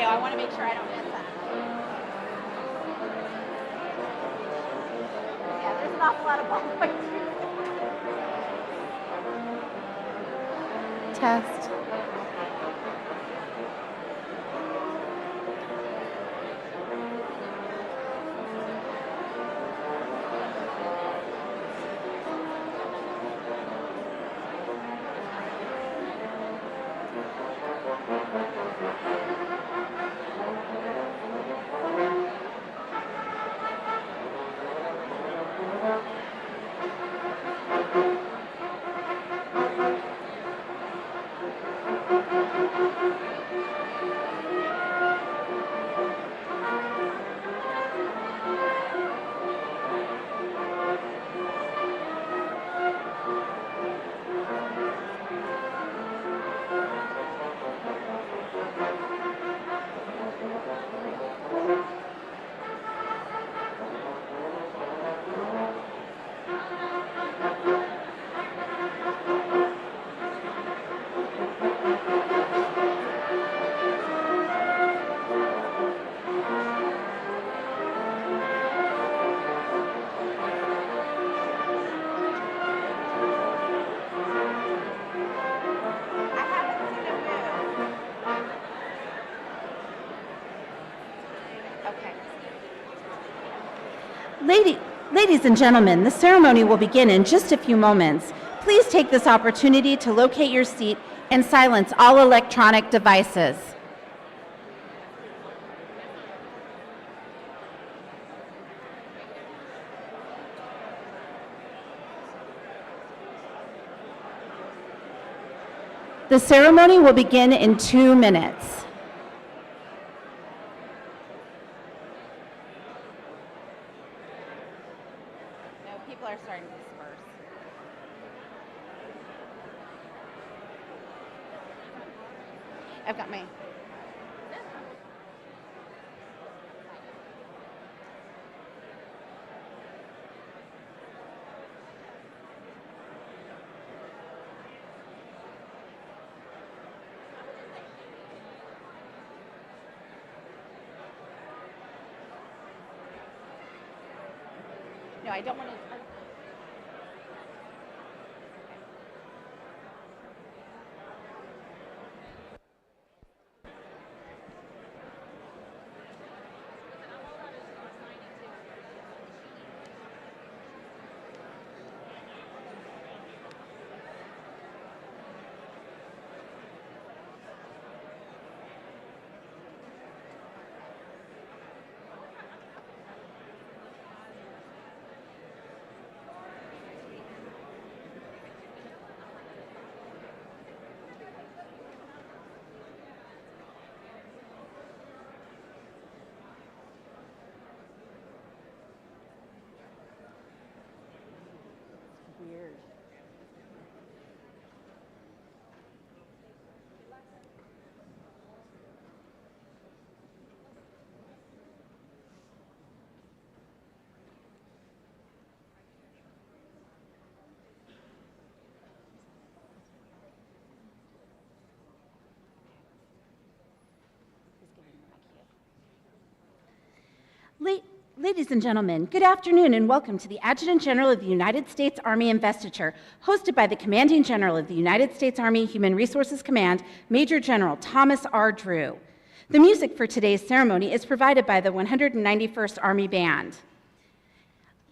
know, I want to make sure I don't miss that. Yeah, there's an awful lot of ballpoint. Test. Ladies and gentlemen, the ceremony will begin in just a few moments. Please take this opportunity to locate your seat and silence all electronic devices. The ceremony will begin in 2 minutes. People are starting to disperse. I've got my... No, I don't want to... Weird. Ladies and gentlemen, good afternoon and welcome to the Adjutant General of the United States Army Investiture, hosted by the Commanding General of the United States Army Human Resources Command, Major General Thomas R. Drew. The music for today's ceremony is provided by the 191st Army Band.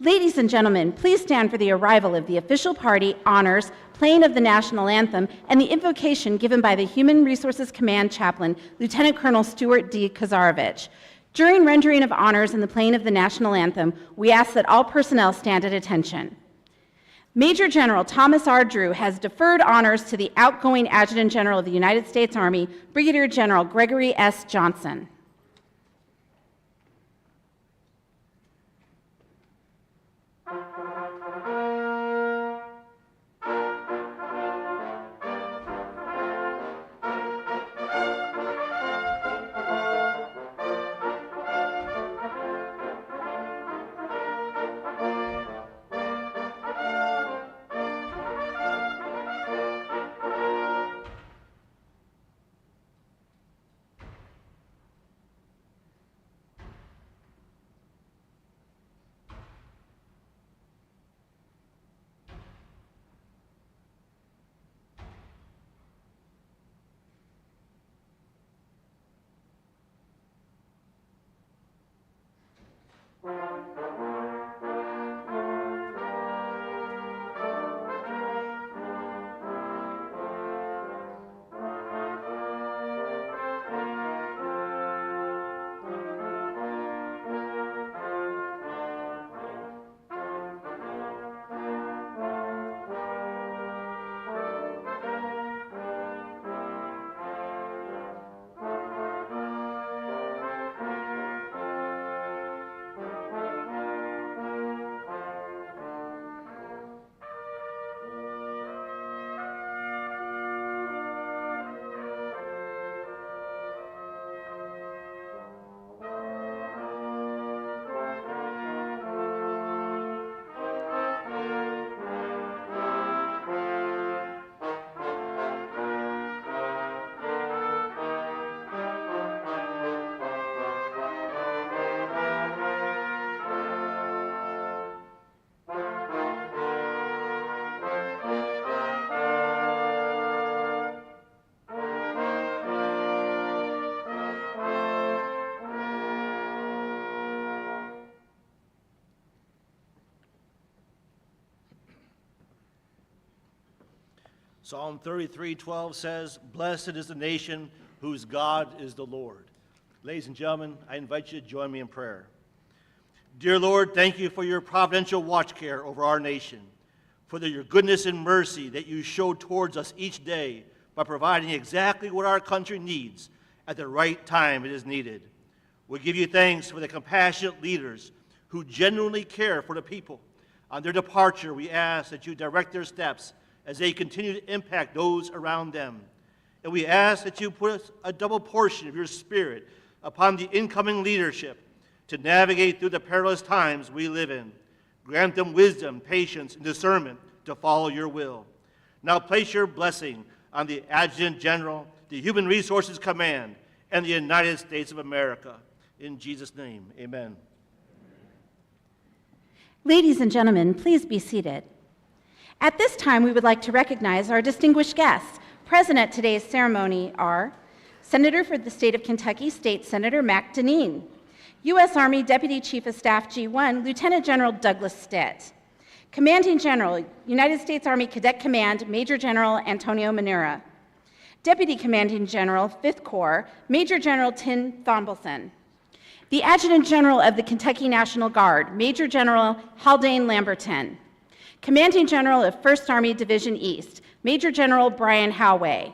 Ladies and gentlemen, please stand for the arrival of the official party, honors, playing of the national anthem, and the invocation given by the Human Resources Command Chaplain, Lieutenant Colonel Stuart D. Kazarovich. During rendering of honors and the playing of the national anthem, we ask that all personnel stand at attention. Major General Thomas R. Drew has deferred honors to the outgoing Adjutant General of the United States Army, Brigadier General Gregory S. Johnson. Psalm 33:12 says, "Blessed is the nation whose God is the Lord." Ladies and gentlemen, I invite you to join me in prayer. Dear Lord, thank you for your providential watch care over our nation, for your goodness and mercy that you show towards us each day by providing exactly what our country needs at the right time it is needed. We give you thanks for the compassionate leaders who genuinely care for the people. On their departure, we ask that you direct their steps as they continue to impact those around them. And we ask that you put a double portion of your Spirit upon the incoming leadership to navigate through the perilous times we live in. Grant them wisdom, patience, and discernment to follow your will. Now place your blessing on the Adjutant General, the Human Resources Command, and the United States of America. In Jesus' name, amen. Ladies and gentlemen, please be seated. At this time, we would like to recognize our distinguished guests. Present at today's ceremony are Senator for the State of Kentucky, State Senator Mac Dineen, U.S. Army Deputy Chief of Staff G1, Lieutenant General Douglas Stitt, Commanding General, United States Army Cadet Command, Major General Antonio Manura, Deputy Commanding General, 5th Corps, Major General Tim Thombleson, the Adjutant General of the Kentucky National Guard, Major General Haldane Lamberton, Commanding General of 1st Army Division East, Major General Brian Howay,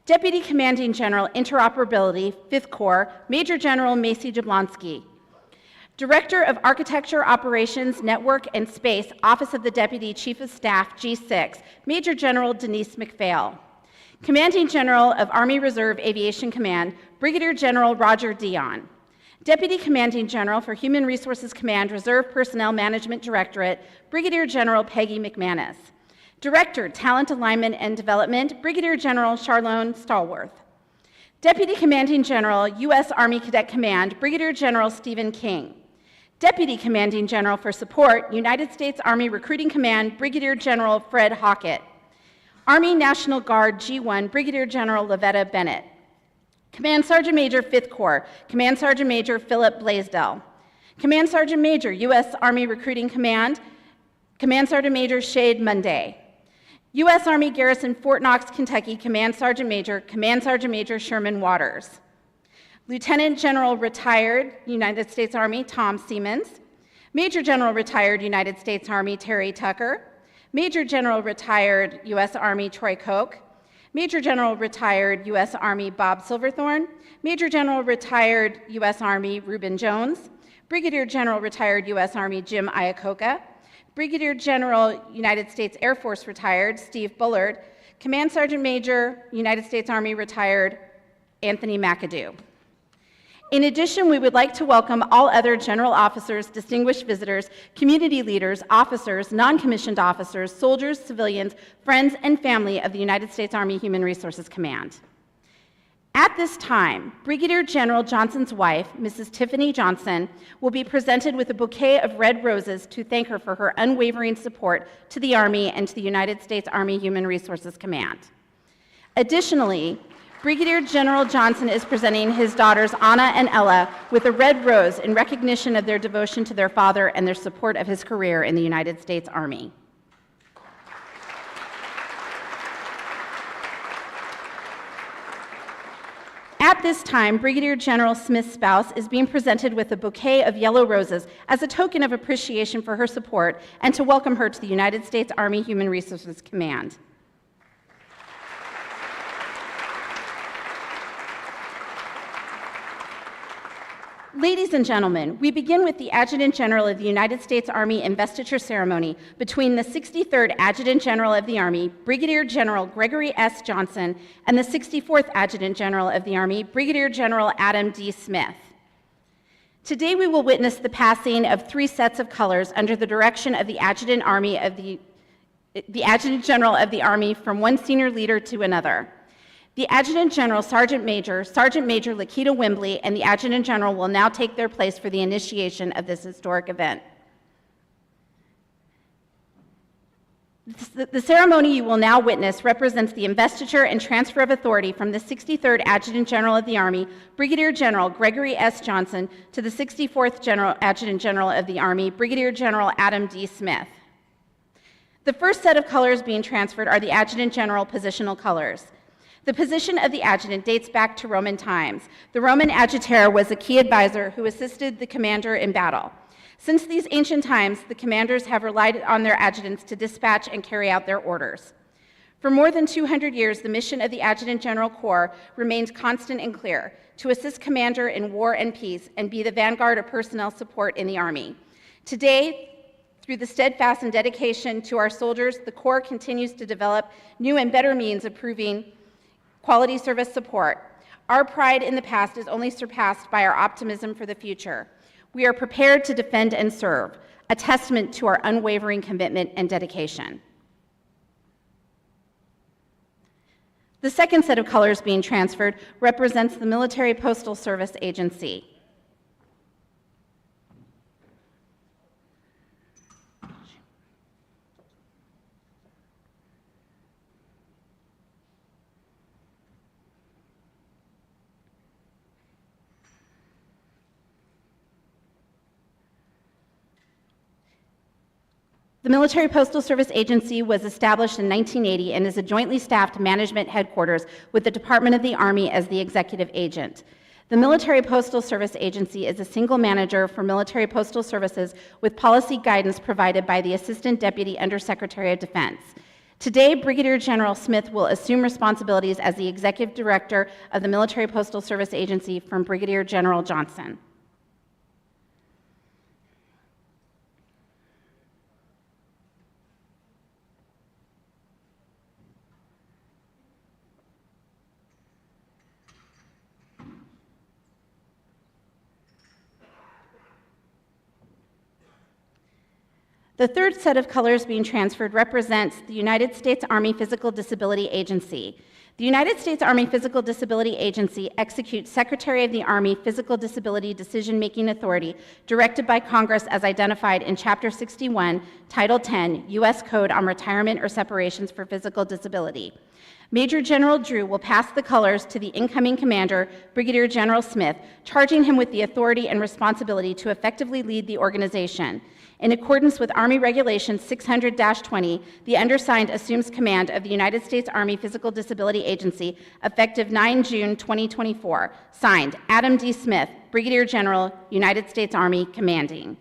Deputy Commanding General Interoperability, 5th Corps, Major General Macy Jablonski, Director of Architecture, Operations, Network, and Space, Office of the Deputy Chief of Staff, G6, Major General Denise McPhail, Commanding General of Army Reserve Aviation Command, Brigadier General Roger Dion, Deputy Commanding General for Human Resources Command, Reserve Personnel Management Directorate, Brigadier General Peggy McManus, Director, Talent Alignment and Development, Brigadier General Charlone Stallworth, Deputy Commanding General, U.S. Army Cadet Command, Brigadier General Stephen King, Deputy Commanding General for Support, United States Army Recruiting Command, Brigadier General Fred Hockett, Army National Guard G1, Brigadier General Lavetta Bennett, Command Sergeant Major, 5th Corps, Command Sergeant Major Philip Blaisdell, Command Sergeant Major, U.S. Army Recruiting Command, Command Sergeant Major Shade Monday, U.S. Army Garrison Fort Knox, Kentucky, Command Sergeant Major Sherman Waters, Lieutenant General Retired United States Army Tom Siemens, Major General Retired United States Army Terry Tucker, Major General Retired U.S. Army Troy Koch, Major General Retired U.S. Army Bob Silverthorne, Major General Retired U.S. Army Reuben Jones, Brigadier General Retired U.S. Army Jim Iacocca, Brigadier General United States Air Force Retired Steve Bullard, Command Sergeant Major United States Army Retired Anthony McAdoo. In addition, we would like to welcome all other general officers, distinguished visitors, community leaders, officers, non-commissioned officers, soldiers, civilians, friends, and family of the United States Army Human Resources Command. At this time, Brigadier General Johnson's wife, Mrs. Tiffany Johnson, will be presented with a bouquet of red roses to thank her for her unwavering support to the Army and to the United States Army Human Resources Command. Additionally, Brigadier General Johnson is presenting his daughters Anna and Ella with a red rose in recognition of their devotion to their father and their support of his career in the United States Army. At this time, Brigadier General Smith's spouse is being presented with a bouquet of yellow roses as a token of appreciation for her support and to welcome her to the United States Army Human Resources Command. Ladies and gentlemen, we begin with the Adjutant General of the United States Army Investiture Ceremony between the 63rd Adjutant General of the Army, Brigadier General Gregory S. Johnson, and the 64th Adjutant General of the Army, Brigadier General Adam D. Smith. Today we will witness the passing of 3 sets of colors under the direction of the Adjutant General of the Army from one senior leader to another. The Adjutant General, Sergeant Major Lakita Wembley, and the Adjutant General will now take their place for the initiation of this historic event. The ceremony you will now witness represents the investiture and transfer of authority from the 63rd Adjutant General of the Army, Brigadier General Gregory S. Johnson, to the 64th Adjutant General of the Army, Brigadier General Adam D. Smith. The first set of colors being transferred are the Adjutant General positional colors. The position of the adjutant dates back to Roman times. The Roman adjutor was a key advisor who assisted the commander in battle. Since these ancient times, the commanders have relied on their adjutants to dispatch and carry out their orders. For more than 200 years, the mission of the Adjutant General Corps remained constant and clear: to assist commander in war and peace and be the vanguard of personnel support in the Army. Today, through the steadfast and dedication to our soldiers, the Corps continues to develop new and better means of proving quality service support. Our pride in the past is only surpassed by our optimism for the future. We are prepared to defend and serve, a testament to our unwavering commitment and dedication. The second set of colors being transferred represents the Military Postal Service Agency. The Military Postal Service Agency was established in 1980 and is a jointly staffed management headquarters with the Department of the Army as the executive agent. The Military Postal Service Agency is a single manager for military postal services with policy guidance provided by the Assistant Deputy Undersecretary of Defense. Today, Brigadier General Smith will assume responsibilities as the Executive Director of the Military Postal Service Agency from Brigadier General Johnson. The third set of colors being transferred represents the United States Army Physical Disability Agency. The United States Army Physical Disability Agency executes Secretary of the Army Physical Disability Decision-Making Authority directed by Congress as identified in Chapter 61, Title 10, U.S. Code on Retirement or Separations for Physical Disability. Major General Drew will pass the colors to the incoming commander, Brigadier General Smith, charging him with the authority and responsibility to effectively lead the organization. In accordance with Army Regulation 600-20, the undersigned assumes command of the United States Army Physical Disability Agency effective 9 June 2024. Signed, Adam D. Smith, Brigadier General, United States Army, commanding.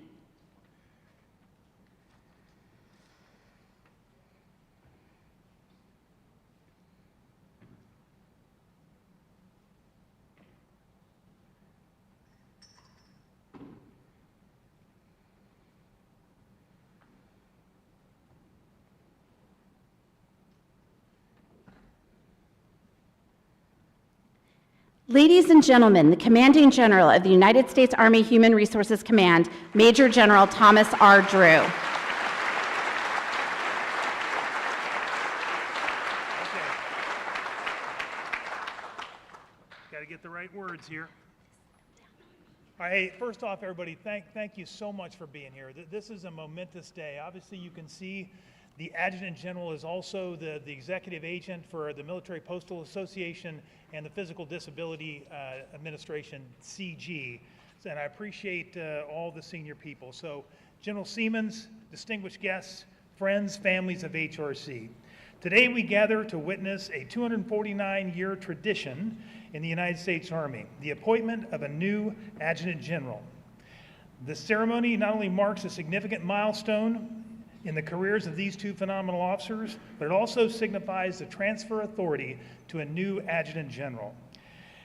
Ladies and gentlemen, the Commanding General of the United States Army Human Resources Command, Major General Thomas R. Drew. Okay. Got to get the right words here. All right, hey, first off, everybody, thank you so much for being here. This is a momentous day. Obviously, you can see the Adjutant General is also the executive agent for the Military Postal Association and the Physical Disability Administration, CG. And I appreciate all the senior people. So, General Siemens, distinguished guests, friends, families of HRC. Today we gather to witness a 249-year tradition in the United States Army, the appointment of a new Adjutant General. The ceremony not only marks a significant milestone in the careers of these two phenomenal officers, but it also signifies the transfer authority to a new Adjutant General.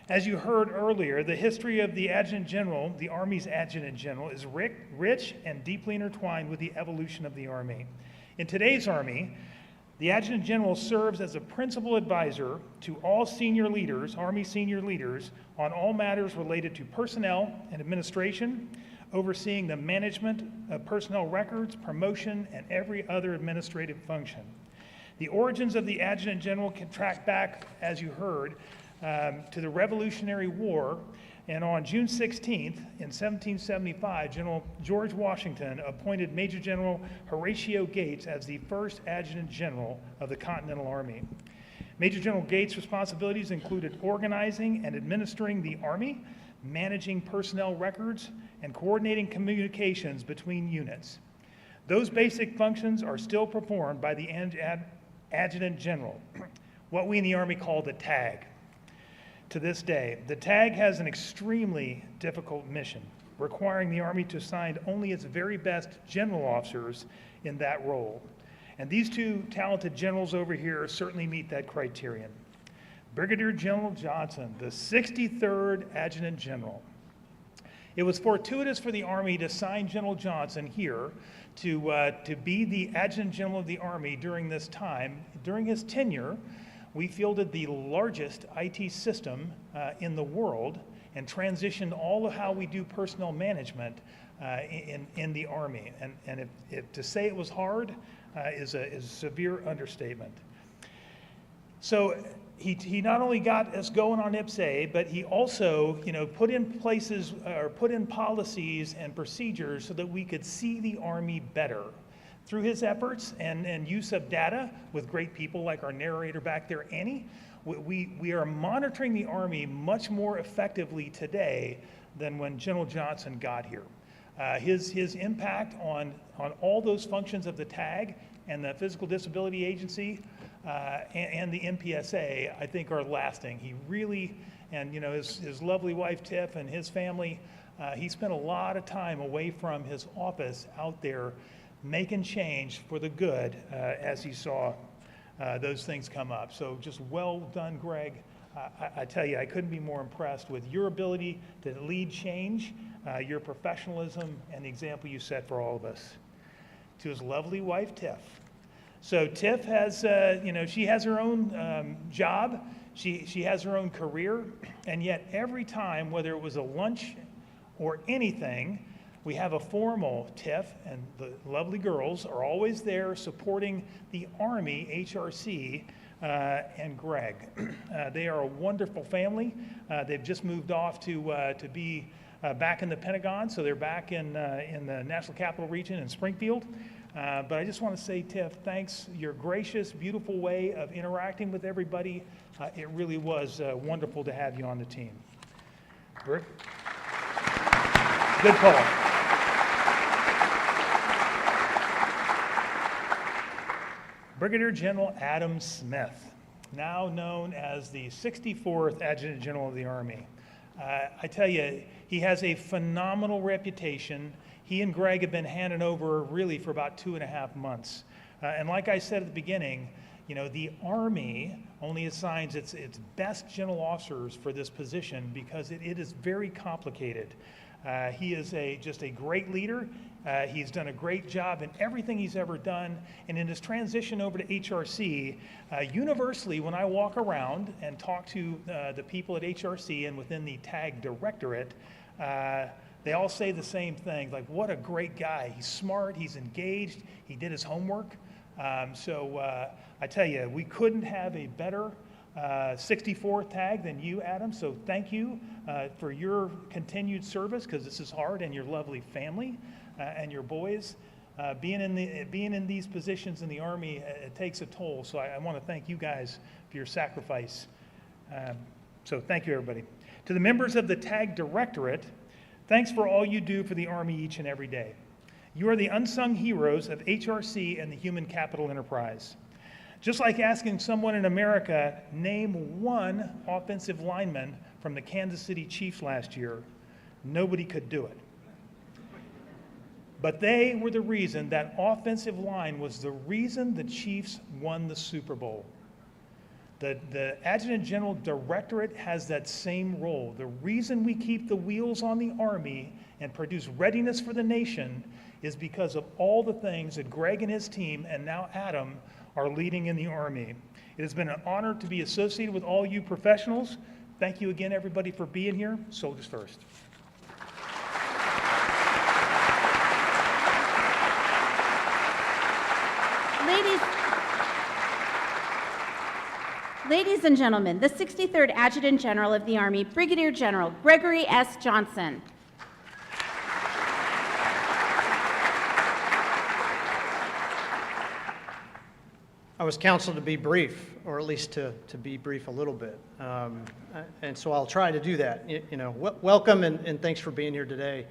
As you heard earlier, the history of the Adjutant General, the Army's Adjutant General, is rich and deeply intertwined with the evolution of the Army. In today's Army, the Adjutant General serves as a principal advisor to all senior leaders, Army senior leaders, on all matters related to personnel and administration, overseeing the management of personnel records, promotion, and every other administrative function. The origins of the Adjutant General can track back, as you heard, to the Revolutionary War, and on June 16th, in 1775, General George Washington appointed Major General Horatio Gates as the first Adjutant General of the Continental Army. Major General Gates' responsibilities included organizing and administering the Army, managing personnel records, and coordinating communications between units. Those basic functions are still performed by the Adjutant General, what we in the Army call the TAG. To this day, the TAG has an extremely difficult mission, requiring the Army to assign only its very best general officers in that role. And these two talented generals over here certainly meet that criterion. Brigadier General Johnson, the 63rd Adjutant General. It was fortuitous for the Army to assign General Johnson here to be the Adjutant General of the Army during this time. During his tenure, we fielded the largest IT system in the world and transitioned all of how we do personnel management in the Army. And if to say it was hard is a severe understatement. So he not only got us going on IPSA, but he also, put in policies and procedures so that we could see the Army better. Through his efforts and use of data with great people like our narrator back there, Annie, we are monitoring the Army much more effectively today than when General Johnson got here. His impact on all those functions of the TAG and the Physical Disability Agency and the MPSA, I think, are lasting. He really, and his lovely wife Tiff and his family, he spent a lot of time away from his office out there making change for the good as he saw those things come up. So just well done, Greg. I tell you, I couldn't be more impressed with your ability to lead change, your professionalism, and the example you set for all of us. To his lovely wife, Tiff. So Tiff has, she has her own job, she has her own career, and yet every time, whether it was a lunch or anything, we have a formal Tiff, and the lovely girls are always there supporting the Army, HRC, and Greg. They are a wonderful family. They've just moved off to be back in the Pentagon, so they're back in the National Capital Region in Springfield. But I just want to say, Tiff, thanks. Your gracious, beautiful way of interacting with everybody. It really was wonderful to have you on the team. Rick? Good call. Brigadier General Adam Smith, now known as the 64th Adjutant General of the Army. I tell you, he has a phenomenal reputation. He and Greg have been handed over really for about 2.5 months. And like I said at the beginning, the Army only assigns its best general officers for this position because it is very complicated. He is just a great leader. He's done a great job in everything he's ever done. And in his transition over to HRC, universally, when I walk around and talk to the people at HRC and within the TAG Directorate, they all say the same thing, like, what a great guy. He's smart, he's engaged, he did his homework. So I tell you, we couldn't have a better 64th TAG than you, Adam. So thank you for your continued service, because this is hard, and your lovely family and your boys. Being in these positions in the Army, it takes a toll. So I want to thank you guys for your sacrifice. So thank you, everybody. To the members of the TAG Directorate, thanks for all you do for the Army each and every day. You are the unsung heroes of HRC and the human capital enterprise. Just like asking someone in America, name one offensive lineman from the Kansas City Chiefs last year, nobody could do it. But they were the reason, that offensive line was the reason the Chiefs won the Super Bowl. The Adjutant General Directorate has that same role. The reason we keep the wheels on the Army and produce readiness for the nation is because of all the things that Greg and his team, and now Adam, are leading in the Army. It has been an honor to be associated with all you professionals. Thank you again, everybody, for being here. Soldiers first. Ladies and gentlemen, the 63rd Adjutant General of the Army, Brigadier General Gregory S. Johnson. I was counseled to be brief, or at least to be brief a little bit. And so I'll try to do that. Welcome and thanks for being here today.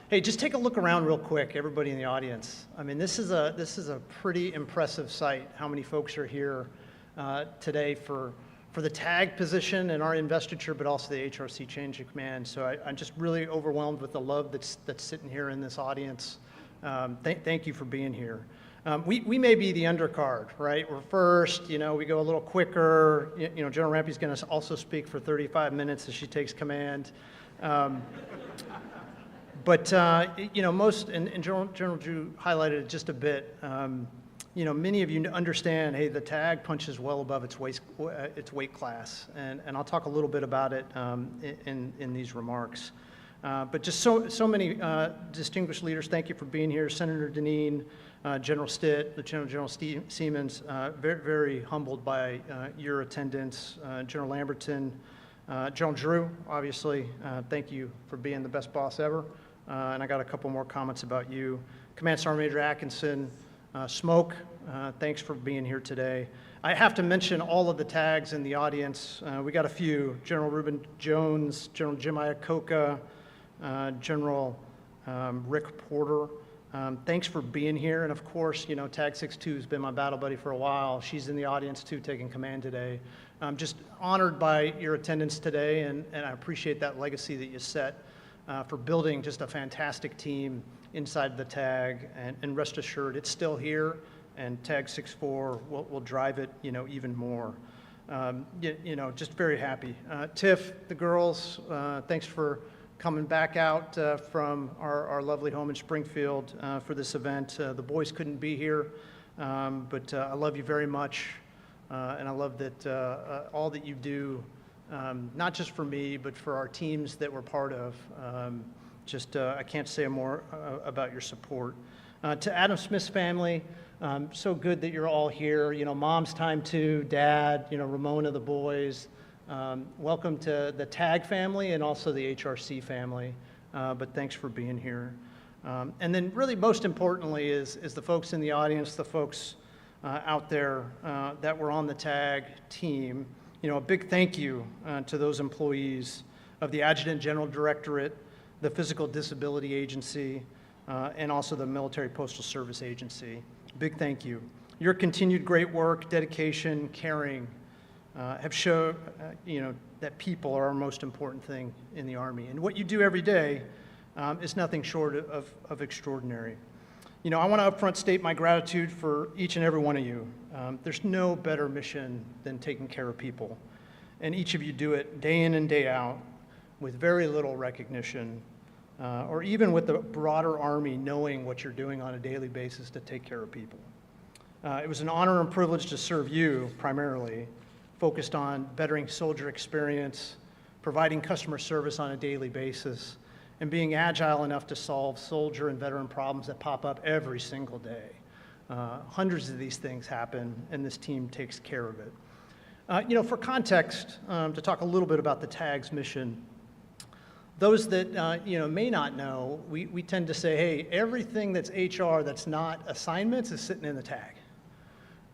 Hey, just take a look around real quick, everybody in the audience. I mean, this is a pretty impressive sight, how many folks are here today for the tag position in our investiture, but also the HRC change of command. So I'm just really overwhelmed with the love that's sitting here in this audience. Thank you for being here. We may be the undercard, right? We're first, we go a little quicker. General Rampy's going to also speak for 35 minutes as she takes command. But most, and General Drew highlighted it just a bit, many of you understand, hey, the tag punches well above its weight class, and I'll talk a little bit about it in these remarks. But just so many distinguished leaders, thank you for being here. Senator Deneen, General Stitt, Lieutenant General Siemens, very, very humbled by your attendance. General Lamberton, General Drew, obviously, thank you for being the best boss ever. And I got a couple more comments about you. Command Sergeant Major Atkinson, Smoke, thanks for being here today. I have to mention all of the tags in the audience. We got a few. General Reuben Jones, General Jim Iacocca, General Rick Porter. Thanks for being here. And of course, Tag 6-2 has been my battle buddy for a while. She's in the audience too, taking command today. I'm just honored by your attendance today, and I appreciate that legacy that you set for building just a fantastic team inside the tag. And rest assured, it's still here, and Tag 6-4 will drive it, even more. Just very happy. Tiff, the girls, thanks for coming back out from our lovely home in Springfield for this event. The boys couldn't be here, but I love you very much, and I love that all that you do, not just for me, but for our teams that we're part of. I can't say more about your support. To Adam Smith's family, so good that you're all here. Mom's time too, Dad, Ramona, the boys. Welcome to the TAG family and also the HRC family, but thanks for being here. And then really most importantly is the folks in the audience, the folks out there that were on the TAG team. A big thank you to those employees of the Adjutant General Directorate, the Physical Disability Agency, and also the Military Postal Service Agency. Big thank you. Your continued great work, dedication, caring, have shown, that people are our most important thing in the Army. And what you do every day is nothing short of extraordinary. I want to upfront state my gratitude for each and every one of you. There's no better mission than taking care of people. And each of you do it day in and day out with very little recognition, or even with the broader Army knowing what you're doing on a daily basis to take care of people. It was an honor and privilege to serve you primarily, focused on bettering soldier experience, providing customer service on a daily basis, and being agile enough to solve soldier and veteran problems that pop up every single day. Hundreds of these things happen, and this team takes care of it. For context, to talk a little bit about the TAG's mission, those that may not know, we tend to say, hey, everything that's HR that's not assignments is sitting in the TAG.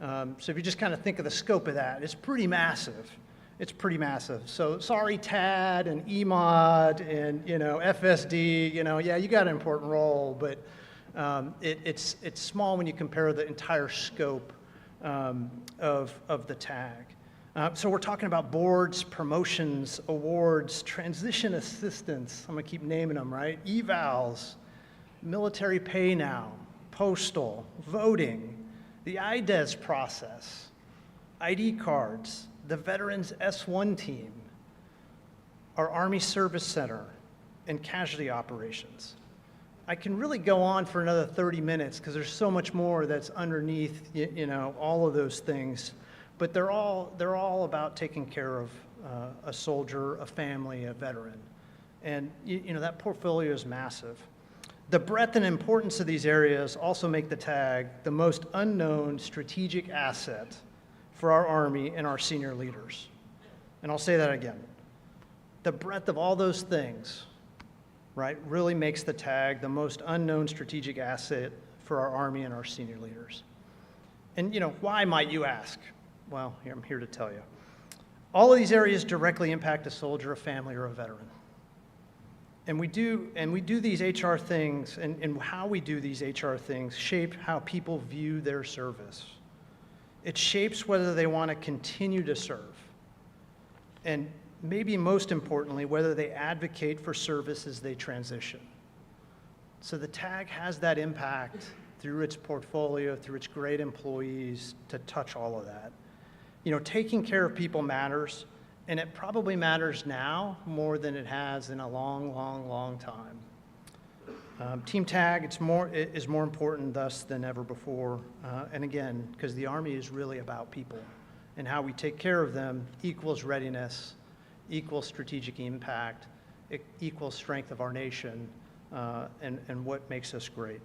So if you just kind of think of the scope of that, it's pretty massive. It's pretty massive. So sorry, TAD and EMOD and FSD. Yeah, you got an important role, but it's small when you compare the entire scope of the TAG. So we're talking about boards, promotions, awards, transition assistance. I'm gonna keep naming them, right? Evals, military pay now, postal, voting, the IDES process, ID cards, the Veterans S1 team, our Army Service Center, and casualty operations. I can really go on for another 30 minutes because there's so much more that's underneath, all of those things. But they're all about taking care of a soldier, a family, a veteran. And that portfolio is massive. The breadth and importance of these areas also make the TAG the most unknown strategic asset for our Army and our senior leaders. And I'll say that again. The breadth of all those things, right, really makes the TAG the most unknown strategic asset for our Army and our senior leaders. And why might you ask? Well, I'm here to tell you. All of these areas directly impact a soldier, a family, or a veteran. And we do these HR things, and how we do these HR things shape how people view their service. It shapes whether they want to continue to serve. And maybe most importantly, whether they advocate for service as they transition. So the tag has that impact through its portfolio, through its great employees, to touch all of that. Taking care of people matters, and it probably matters now more than it has in a long, long, long time. Team tag is more important thus than ever before, and again, because the Army is really about people, and how we take care of them equals readiness, equals strategic impact, equals strength of our nation, and what makes us great.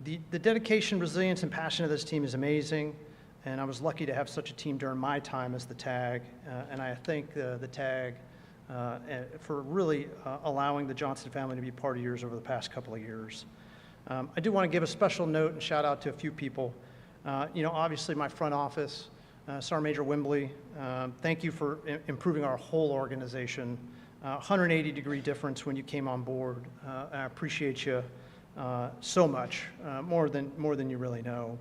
The dedication, resilience, and passion of this team is amazing, and I was lucky to have such a team during my time as the TAG, and I thank the TAG for really allowing the Johnson family to be part of yours over the past couple of years. I do want to give a special note and shout out to a few people. Obviously my front office, Sergeant Major Wimbley, thank you for improving our whole organization. 180-degree difference when you came on board. I appreciate you so much, more than you really know.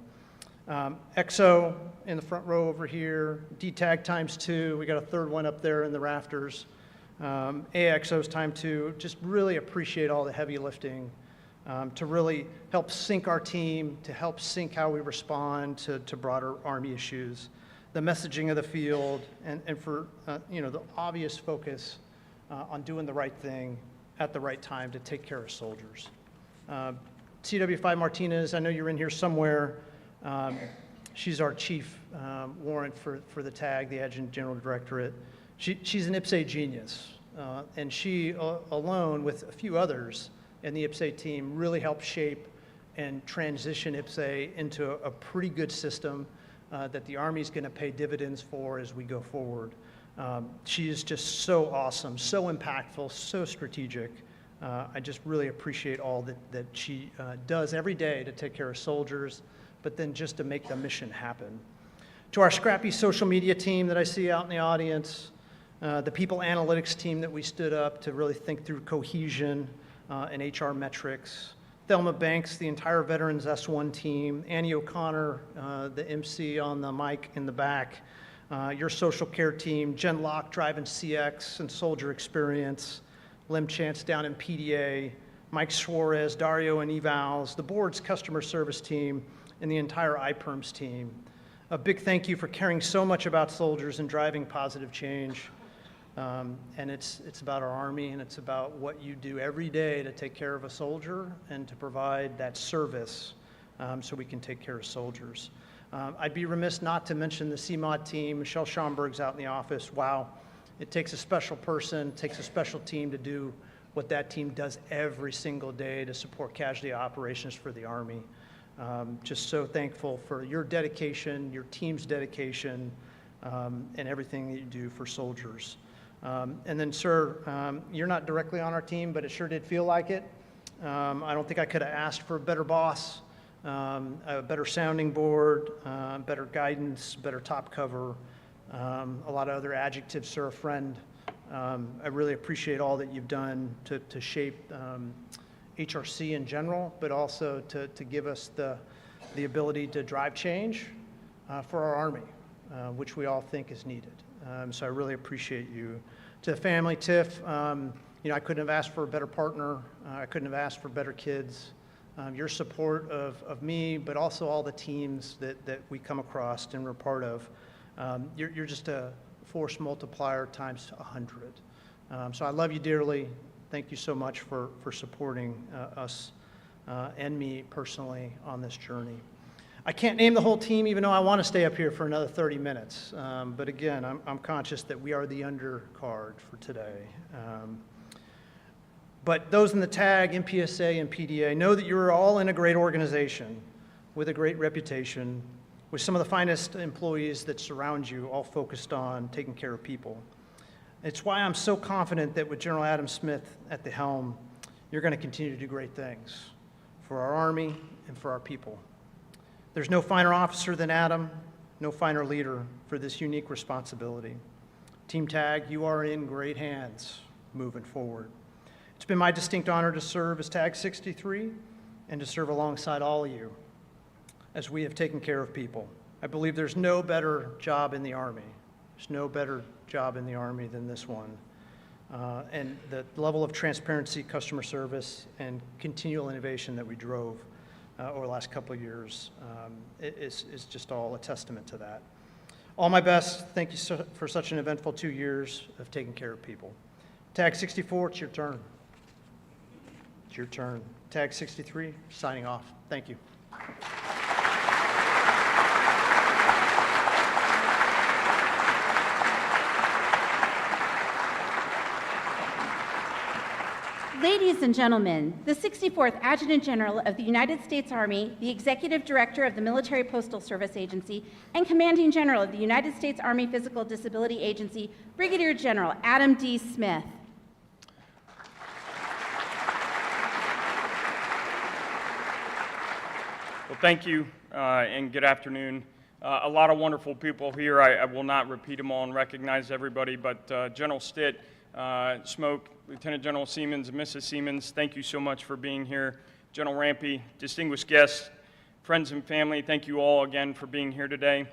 XO in the front row over here, DTAG ×2, we got a third one up there in the rafters. AXO's ×2, just really appreciate all the heavy lifting to really help sync our team, to help sync how we respond to broader Army issues, the messaging of the field, and for the obvious focus on doing the right thing at the right time to take care of soldiers. CW5 Martinez, I know you're in here somewhere. She's our chief warrant for the TAG, the Adjutant General Directorate. She's an IPSA genius, and she alone with a few others in the IPSA team really helped shape and transition IPSA into a pretty good system that the Army's going to pay dividends for as we go forward. She is just so awesome, so impactful, so strategic. I just really appreciate all that she does every day to take care of soldiers, but then just to make the mission happen. To our scrappy social media team that I see out in the audience, the people analytics team that we stood up to really think through cohesion and HR metrics, Thelma Banks, the entire Veterans S1 team, Annie O'Connor, the MC on the mic in the back, your social care team, Jen Locke driving CX and soldier experience, Lim Chance down in PDA, Mike Suarez, Dario and evals, the board's customer service team, and the entire IPERMS team. A big thank you for caring so much about soldiers and driving positive change. And it's about our Army, and it's about what you do every day to take care of a soldier and to provide that service so we can take care of soldiers. I'd be remiss not to mention the CMOD team. Michelle Schomburg's out in the office. Wow, it takes a special person, takes a special team to do what that team does every single day to support casualty operations for the Army. Just so thankful for your dedication, your team's dedication, and everything that you do for soldiers. And then, sir, you're not directly on our team, but it sure did feel like it. I don't think I could have asked for a better boss, a better sounding board, better guidance, better top cover, a lot of other adjectives, sir, a friend. I really appreciate all that you've done to shape HRC in general, but also to give us the ability to drive change for our Army, which we all think is needed. So I really appreciate you. To the family, Tiff, I couldn't have asked for a better partner. I couldn't have asked for better kids. Your support of me, but also all the teams that we come across and we're part of. You're just a force multiplier times 100. So I love you dearly. Thank you so much for supporting us and me personally on this journey. I can't name the whole team, even though I want to stay up here for another 30 minutes. But again, I'm conscious that we are the undercard for today. But those in the TAG, MPSA, and PDA know that you're all in a great organization with a great reputation, with some of the finest employees that surround you, all focused on taking care of people. It's why I'm so confident that with General Adam Smith at the helm, you're going to continue to do great things for our Army and for our people. There's no finer officer than Adam, no finer leader for this unique responsibility. Team TAG, you are in great hands moving forward. It's been my distinct honor to serve as TAG 63 and to serve alongside all of you as we have taken care of people. I believe there's no better job in the Army. There's no better job in the Army than this one. And the level of transparency, customer service, and continual innovation that we drove over the last couple of years is just all a testament to that. All my best. Thank you for such an eventful 2 years of taking care of people. TAG 64, it's your turn. It's your turn. TAG 63, signing off. Thank you. Ladies and gentlemen, the 64th Adjutant General of the United States Army, the Executive Director of the Military Postal Service Agency, and Commanding General of the United States Army Physical Disability Agency, Brigadier General Adam D. Smith. Well, thank you, and good afternoon. A lot of wonderful people here. I will not repeat them all and recognize everybody, but General Stitt, Smoke, Lieutenant General Siemens, and Mrs. Siemens, thank you so much for being here. General Rampey, distinguished guests, friends and family, thank you all again for being here today.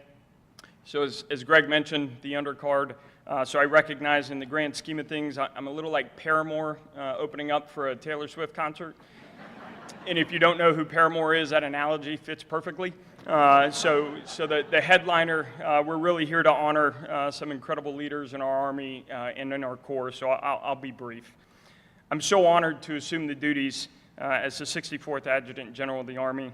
So as Greg mentioned, the undercard, so I recognize in the grand scheme of things, I'm a little like Paramore opening up for a Taylor Swift concert. And if you don't know who Paramore is, that analogy fits perfectly. So the headliner, we're really here to honor some incredible leaders in our Army and in our Corps, so I'll be brief. I'm so honored to assume the duties as the 64th Adjutant General of the Army.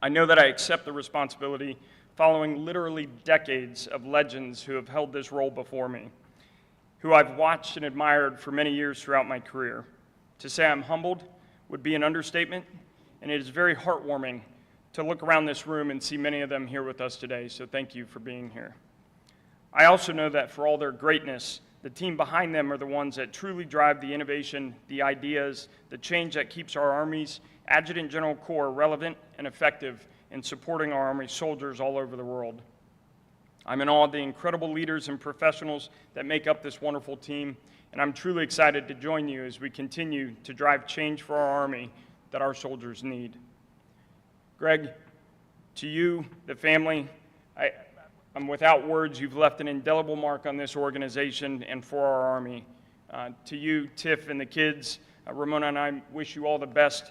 I know that I accept the responsibility following literally decades of legends who have held this role before me, who I've watched and admired for many years throughout my career. To say I'm humbled would be an understatement, and it is very heartwarming to look around this room and see many of them here with us today, so thank you for being here. I also know that for all their greatness, the team behind them are the ones that truly drive the innovation, the ideas, the change that keeps our Army's Adjutant General Corps relevant and effective in supporting our Army soldiers all over the world. I'm in awe of the incredible leaders and professionals that make up this wonderful team, and I'm truly excited to join you as we continue to drive change for our Army that our soldiers need. Greg, to you, the family, I'm without words. You've left an indelible mark on this organization and for our Army. To you, Tiff, and the kids, Ramona and I wish you all the best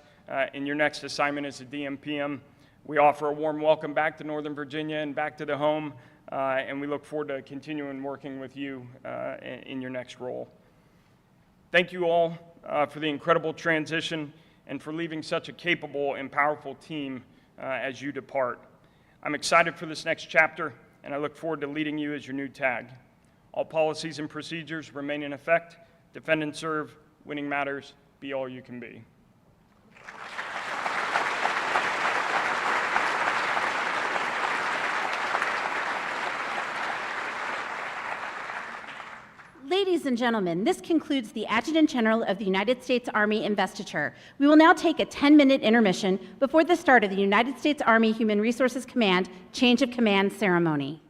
in your next assignment as a DMPM. We offer a warm welcome back to Northern Virginia and back to the home, and we look forward to continuing working with you in your next role. Thank you all for the incredible transition and for leaving such a capable and powerful team as you depart. I'm excited for this next chapter, and I look forward to leading you as your new TAG. All policies and procedures remain in effect. Defend and serve. Winning matters. Be all you can be. Ladies and gentlemen, this concludes the Adjutant General of the United States Army Investiture. We will now take a 10-minute intermission before the start of the United States Army Human Resources Command Change of Command ceremony.